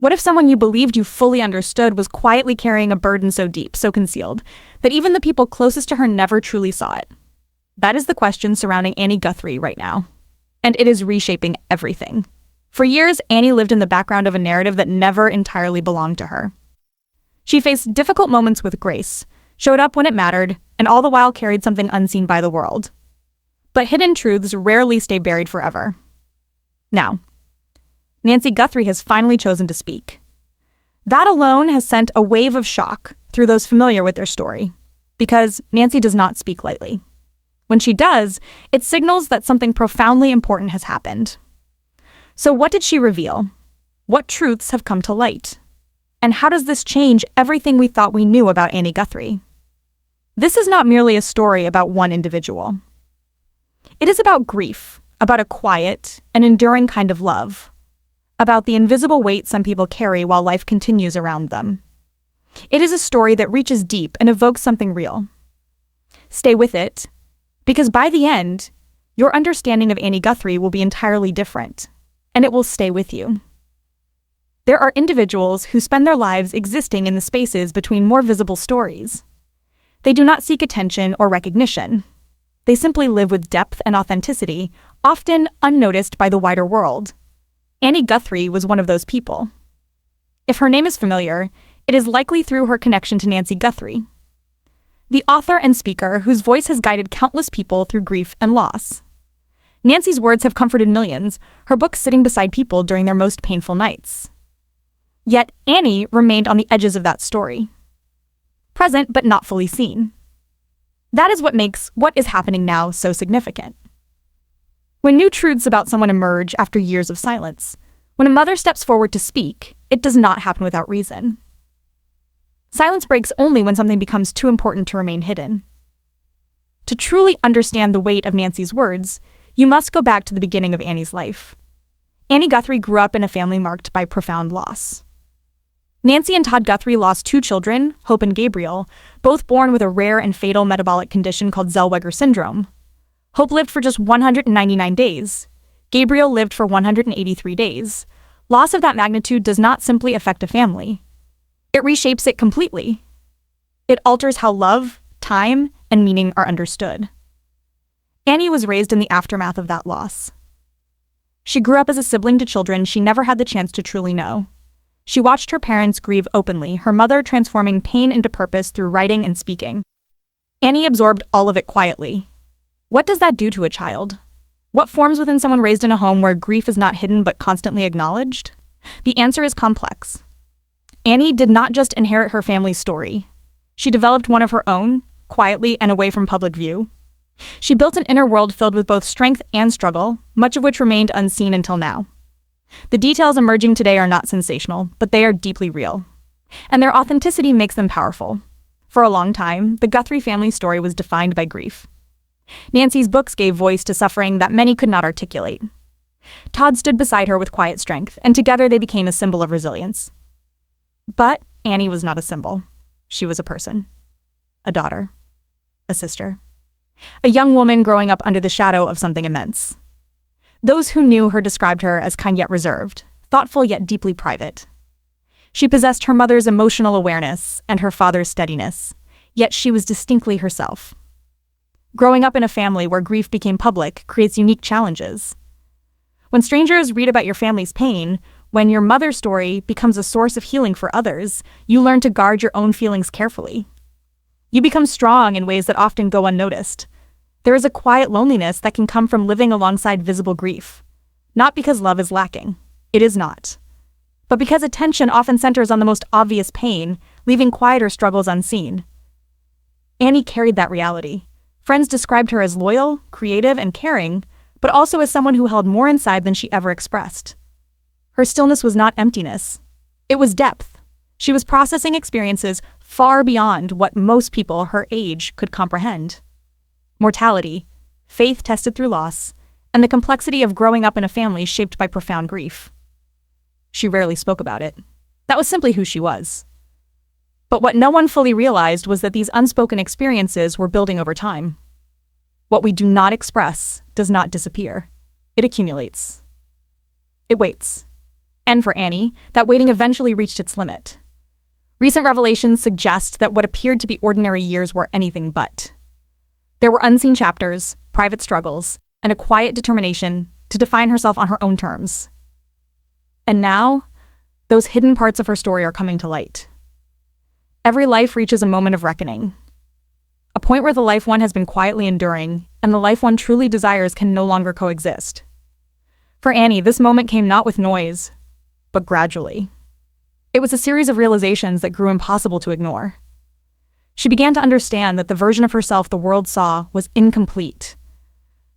What if someone you believed you fully understood was quietly carrying a burden so deep, so concealed, that even the people closest to her never truly saw it? That is the question surrounding Annie Guthrie right now. And it is reshaping everything. For years, Annie lived in the background of a narrative that never entirely belonged to her. She faced difficult moments with grace, showed up when it mattered, and all the while carried something unseen by the world. But hidden truths rarely stay buried forever. Now, Nancy Guthrie has finally chosen to speak. That alone has sent a wave of shock through those familiar with their story, because Nancy does not speak lightly. When she does, it signals that something profoundly important has happened. So what did she reveal? What truths have come to light? And how does this change everything we thought we knew about Annie Guthrie? This is not merely a story about one individual. It is about grief, about a quiet and enduring kind of love, about the invisible weight some people carry while life continues around them. It is a story that reaches deep and evokes something real. Stay with it, because by the end, your understanding of Annie Guthrie will be entirely different, and it will stay with you. There are individuals who spend their lives existing in the spaces between more visible stories. They do not seek attention or recognition. They simply live with depth and authenticity, often unnoticed by the wider world. Annie Guthrie was one of those people. If her name is familiar, it is likely through her connection to Nancy Guthrie, the author and speaker whose voice has guided countless people through grief and loss. Nancy's words have comforted millions, her books sitting beside people during their most painful nights. Yet Annie remained on the edges of that story, present but not fully seen. That is what makes what is happening now so significant. When new truths about someone emerge after years of silence, when a mother steps forward to speak, it does not happen without reason. Silence breaks only when something becomes too important to remain hidden. To truly understand the weight of Nancy's words, you must go back to the beginning of Annie's life. Annie Guthrie grew up in a family marked by profound loss. Nancy and Todd Guthrie lost two children, Hope and Gabriel, both born with a rare and fatal metabolic condition called Zellweger syndrome. Hope lived for just 199 days. Gabriel lived for 183 days. Loss of that magnitude does not simply affect a family. It reshapes it completely. It alters how love, time, and meaning are understood. Annie was raised in the aftermath of that loss. She grew up as a sibling to children she never had the chance to truly know. She watched her parents grieve openly, her mother transforming pain into purpose through writing and speaking. Annie absorbed all of it quietly. What does that do to a child? What forms within someone raised in a home where grief is not hidden but constantly acknowledged? The answer is complex. Annie did not just inherit her family's story. She developed one of her own, quietly and away from public view. She built an inner world filled with both strength and struggle, much of which remained unseen until now. The details emerging today are not sensational, but they are deeply real. And their authenticity makes them powerful. For a long time, the Guthrie family story was defined by grief. Nancy's books gave voice to suffering that many could not articulate. Todd stood beside her with quiet strength, and together they became a symbol of resilience. But Annie was not a symbol. She was a person. A daughter. A sister. A young woman growing up under the shadow of something immense. Those who knew her described her as kind yet reserved, thoughtful yet deeply private. She possessed her mother's emotional awareness and her father's steadiness, yet she was distinctly herself. Growing up in a family where grief became public creates unique challenges. When strangers read about your family's pain, when your mother's story becomes a source of healing for others, you learn to guard your own feelings carefully. You become strong in ways that often go unnoticed. There is a quiet loneliness that can come from living alongside visible grief. Not because love is lacking. It is not. But because attention often centers on the most obvious pain, leaving quieter struggles unseen. Annie carried that reality. Friends described her as loyal, creative, and caring, but also as someone who held more inside than she ever expressed. Her stillness was not emptiness. It was depth. She was processing experiences far beyond what most people her age could comprehend. Mortality, faith tested through loss, and the complexity of growing up in a family shaped by profound grief. She rarely spoke about it. That was simply who she was. But what no one fully realized was that these unspoken experiences were building over time. What we do not express does not disappear. It accumulates. It waits. And for Annie, that waiting eventually reached its limit. Recent revelations suggest that what appeared to be ordinary years were anything but. There were unseen chapters, private struggles, and a quiet determination to define herself on her own terms. And now, those hidden parts of her story are coming to light. Every life reaches a moment of reckoning. A point where the life one has been quietly enduring and the life one truly desires can no longer coexist. For Annie, this moment came not with noise, but gradually. It was a series of realizations that grew impossible to ignore. She began to understand that the version of herself the world saw was incomplete.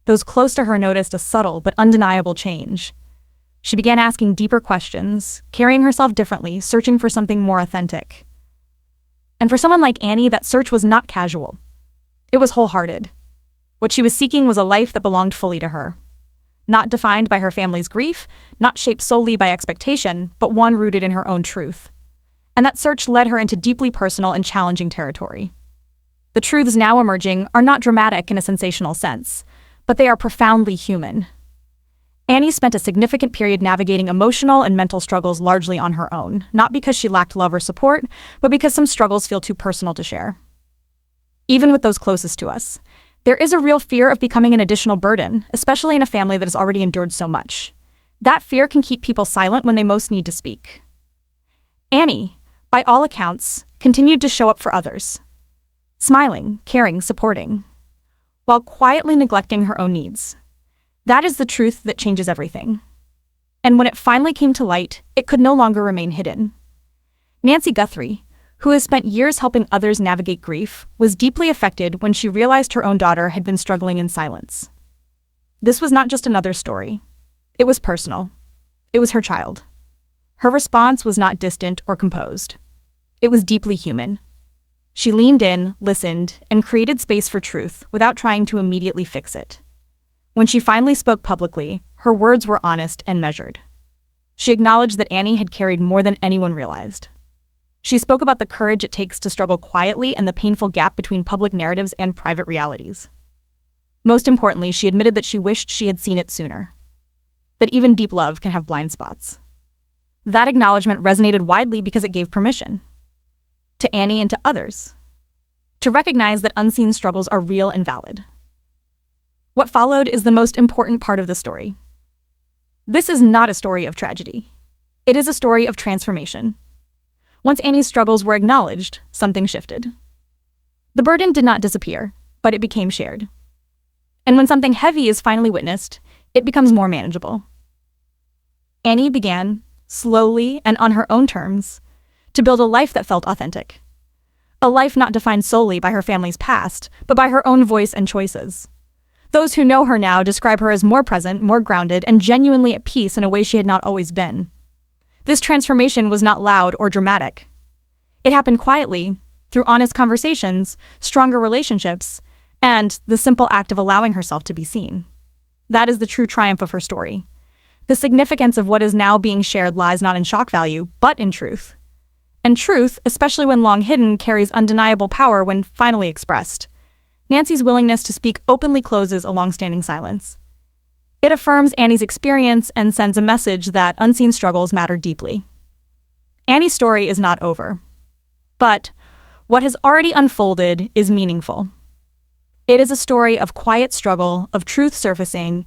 Those close to her noticed a subtle but undeniable change. She began asking deeper questions, carrying herself differently, searching for something more authentic. And for someone like Annie, that search was not casual. It was wholehearted. What she was seeking was a life that belonged fully to her. Not defined by her family's grief, not shaped solely by expectation, but one rooted in her own truth. And that search led her into deeply personal and challenging territory. The truths now emerging are not dramatic in a sensational sense, but they are profoundly human. Annie spent a significant period navigating emotional and mental struggles largely on her own, not because she lacked love or support, but because some struggles feel too personal to share. Even with those closest to us, there is a real fear of becoming an additional burden, especially in a family that has already endured so much. That fear can keep people silent when they most need to speak. Annie, by all accounts, continued to show up for others. Smiling, caring, supporting, while quietly neglecting her own needs. That is the truth that changes everything. And when it finally came to light, it could no longer remain hidden. Nancy Guthrie, who has spent years helping others navigate grief, was deeply affected when she realized her own daughter had been struggling in silence. This was not just another story. It was personal. It was her child. Her response was not distant or composed. It was deeply human. She leaned in, listened, and created space for truth without trying to immediately fix it. When she finally spoke publicly, her words were honest and measured. She acknowledged that Annie had carried more than anyone realized. She spoke about the courage it takes to struggle quietly and the painful gap between public narratives and private realities. Most importantly, she admitted that she wished she had seen it sooner. That even deep love can have blind spots. That acknowledgement resonated widely because it gave permission. To Annie and to others. To recognize that unseen struggles are real and valid. What followed is the most important part of the story. This is not a story of tragedy. It is a story of transformation. Once Annie's struggles were acknowledged, something shifted. The burden did not disappear, but it became shared. And when something heavy is finally witnessed, it becomes more manageable. Annie began, slowly and on her own terms, to build a life that felt authentic. A life not defined solely by her family's past, but by her own voice and choices. Those who know her now describe her as more present, more grounded, and genuinely at peace in a way she had not always been. This transformation was not loud or dramatic. It happened quietly, through honest conversations, stronger relationships, and the simple act of allowing herself to be seen. That is the true triumph of her story. The significance of what is now being shared lies not in shock value, but in truth. And truth, especially when long hidden, carries undeniable power when finally expressed. Nancy's willingness to speak openly closes a long-standing silence. It affirms Annie's experience and sends a message that unseen struggles matter deeply. Annie's story is not over. But what has already unfolded is meaningful. It is a story of quiet struggle, of truth surfacing,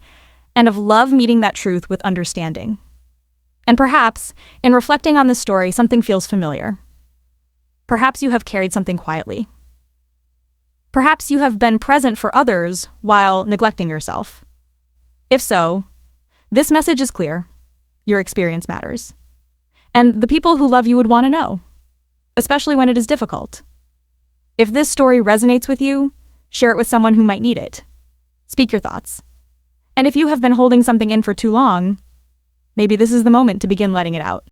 and of love meeting that truth with understanding. And perhaps, in reflecting on this story, something feels familiar. Perhaps you have carried something quietly. Perhaps you have been present for others while neglecting yourself. If so, this message is clear. Your experience matters. And the people who love you would want to know, especially when it is difficult. If this story resonates with you, share it with someone who might need it. Speak your thoughts. And if you have been holding something in for too long, maybe this is the moment to begin letting it out.